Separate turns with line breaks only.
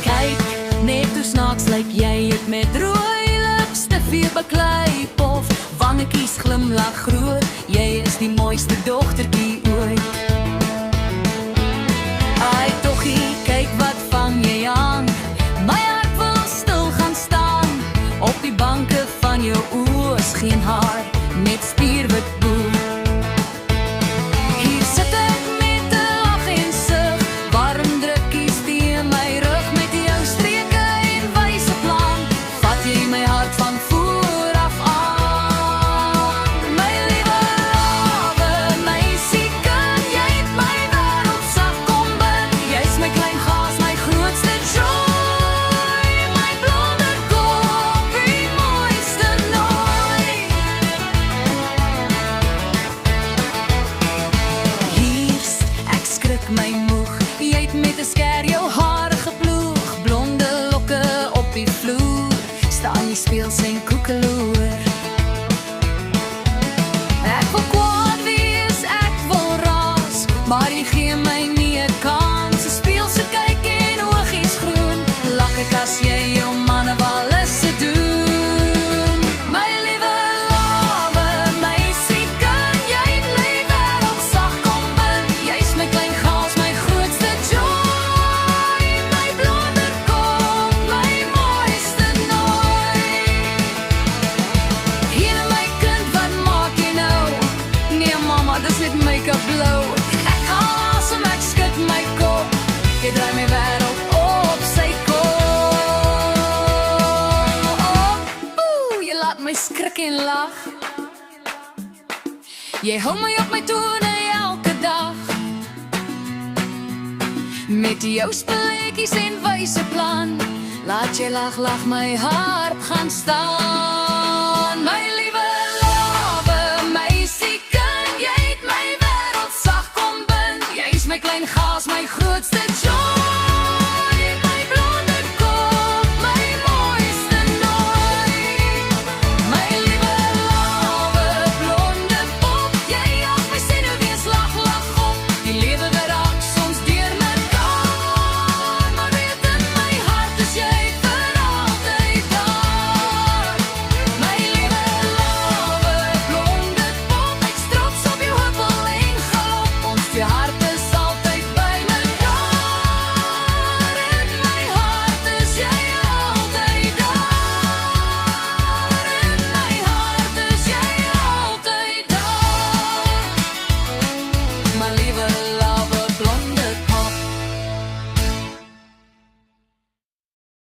Kyk, net hoe snaaks lyk jy het met rooi lips te veel beklei pof, wangetjies glimlag groot, jy is die mooiste dogtertjie ooit. Ai toggie, kyk wat vang jy aan, my hart wil stil gaan staan, op die banke van jou oë is geen haar, net spierwit boel. Hier sit ek met 'n lag en sug, warm drukkies teen my rug, met jou streke en wyse plan, vat jy my hart van voor af aan. My liewe lawe, my siekind, jy het my wêreld sag kom bin, jy's my klein gas, my grootste joy, my blonde kop, die mooiste nooit. Hier's, ek skrik my moeg, jy het met 'n sker jou hare geploeg, blonde lokke op die vloer, staan jy speels en koekeloer. Ek wil kwaad wees, ek wil raas, maar jy gee my nie 'n kans. 'n Speelse kyk en oogies groen, lag ek as jy jou manne walisse doen. My liewe lawe, my siekind, jy het my wêreld sag kom bin, jy's my klein gas, my grootste joy, my blonde kop, my mooiste nooit. Hier my kind, wat maak jy nou? Nee mama, dis net make-up blow. Ek haal asem, ek skud my kop, jy draai my wêreld op sy kop. Oeh, jy laat my skrik en lag, jy hou my op my tone elke dag, met jou spelletjies en wyse plan, laat jy lag, lag my hart gaan staan.